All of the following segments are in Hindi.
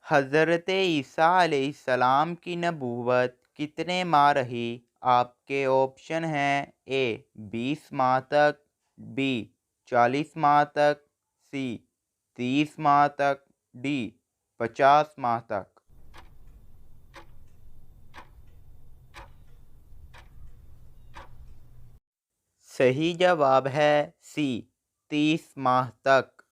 हज़रत ईसा अलैहिस्सलाम की नबूवत कितने माह रही? आपके ऑप्शन हैं ए 20 माह तक, बी 40 माह तक, सी 30 माह तक, डी 50 माह तक। सही जवाब है सी 30 माह तक।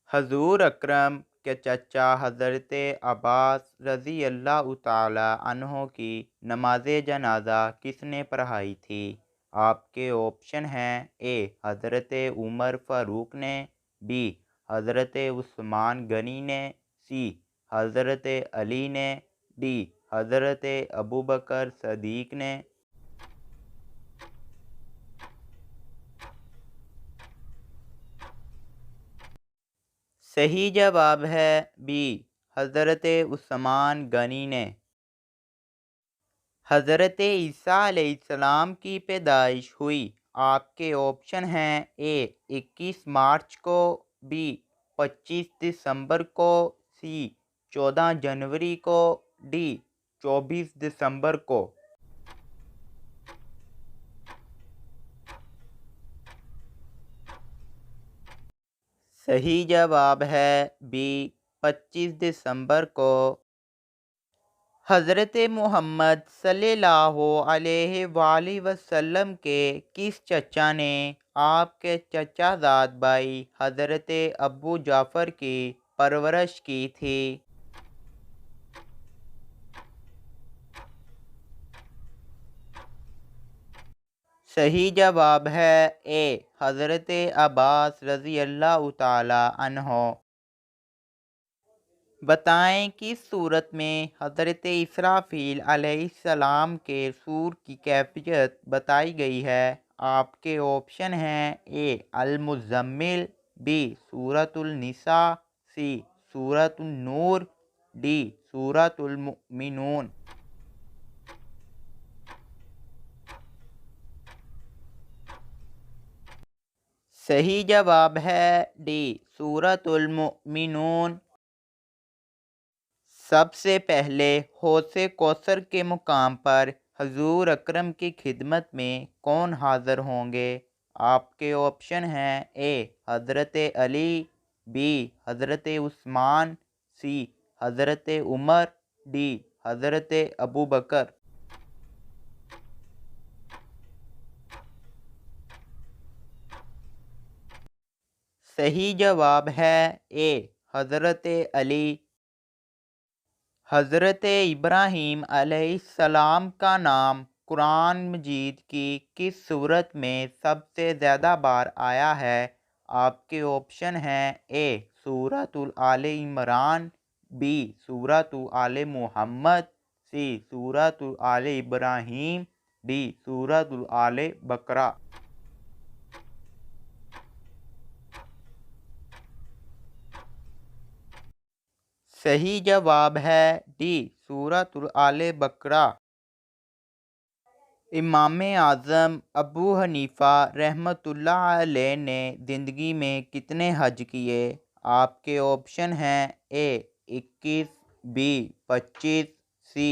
हजूर अकरम के चचा हज़रत अब्बास रज़ी अल्लाह ताला अन्हो की नमाज जनाजा किसने पढ़ाई थी? आपके ऑप्शन हैं ए हज़रत उमर फ़ारूक ने, बी हज़रत उस्मान गनी ने, सी हज़रत अली ने, डी हज़रत अबू बकर सदीक ने। सही जवाब है बी हज़रत उस्मान गनी ने। हज़रत ईसा अलैहिस्सलाम की पैदाइश हुई। आपके ऑप्शन हैं ए 21 मार्च को, बी 25 दिसंबर को, सी 14 जनवरी को, डी 24 दिसंबर को। सही जवाब है बी 25 दिसंबर को। हज़रत मुहम्मद सल्लल्लाहु अलैहि वसल्लम के किस चचा ने आपके चचाज़ाद भाई हज़रत अबू जाफ़र की परवरिश की थी? सही जवाब है ए हज़रत अब्बास रज़ी अल्लाह ताला अन्हो। बताएं किस सूरत में हज़रत इसराफील अलैहिस्सलाम के सूर की कैफियत बताई गई है? आपके ऑप्शन हैं ए अल मुज़म्मिल, बी सूरतुल निसा, सी सूरतुन नूर, डी सूरतुल मुमिनून। सही जवाब है डी सूरतुल मुमिनून। सबसे पहले हौसे कौसर के मुकाम पर हजूर अकरम की खिदमत में कौन हाज़िर होंगे? आपके ऑप्शन हैं ए हज़रत अली, बी हज़रत उस्मान, सी हज़रत उमर, डी हज़रत अबू बकर। सही जवाब है ए हज़रत अली। हज़रत इब्राहीम अलैहिस्सलाम का नाम कुरान मजीद की किस सूरत में सबसे ज़्यादा बार आया है? आपके ऑप्शन हैं ए सूरतुल आले इमरान, बी सूरतुल आले मुहम्मद, सी सूरतुल आले इब्राहीम, डी सूरतुल आले बकरा। सही जवाब है डी सूरतुल आले बकरा। इमाम आज़म अबू हनीफ़ा रहमतुल्लाह अलैह ने ज़िंदगी में कितने हज किए? आपके ऑप्शन हैं ए 21, बी 25, सी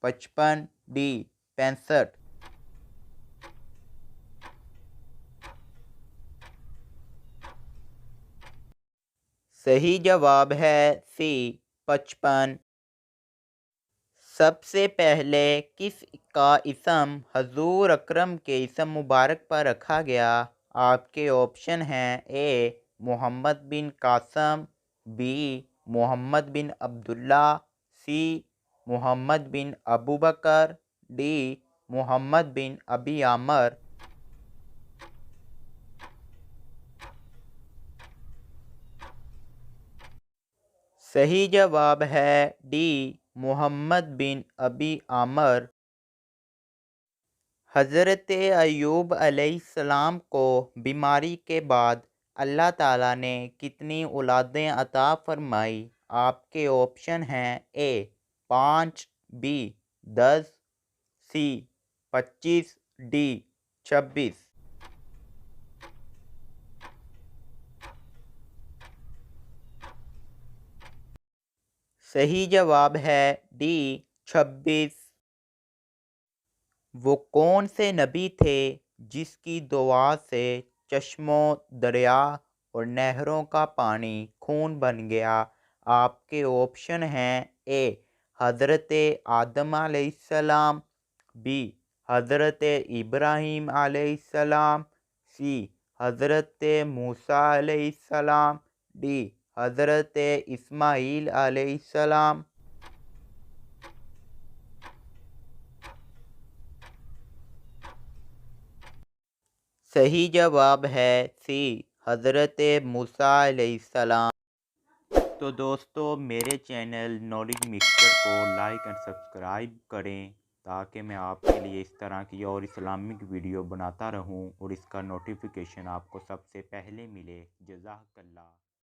55, डी 65। सही जवाब है सी 55। सबसे पहले किस का इसम हजूर अकरम के इसम मुबारक पर रखा गया? आपके ऑप्शन हैं ए मोहम्मद बिन कासम, बी मोहम्मद बिन अब्दुल्ला, सी मोहम्मद बिन अबू बकर, डी मोहम्मद बिन अबी आमर। सही जवाब है डी मोहम्मद बिन अबी आमर। हज़रत अय्यूब अलैहिस्सलाम को बीमारी के बाद अल्लाह ताला ने कितनी औलादें अता फरमाई? आपके ऑप्शन हैं ए 5, बी 10, सी 25, डी 26। सही जवाब है डी 26। वो कौन से नबी थे जिसकी दुआ से चश्मों, दरिया और नहरों का पानी खून बन गया? आपके ऑप्शन हैं ए हज़रत आदम अलैहिस्सलाम, बी हज़रत इब्राहीम अलैहिस्सलाम, सी हज़रत मूसा अलैहिस्सलाम, डी हज़रत इस्माईल अलैहिस्सलाम। सही जवाब है सी हज़रत मूसा अलैहिस्सलाम। तो दोस्तों मेरे चैनल नॉलेज मिक्सचर को लाइक एंड सब्सक्राइब करें ताकि मैं आपके लिए इस तरह की और इस्लामिक वीडियो बनाता रहूं और इसका नोटिफिकेशन आपको सबसे पहले मिले। जज़ाकल्लाह।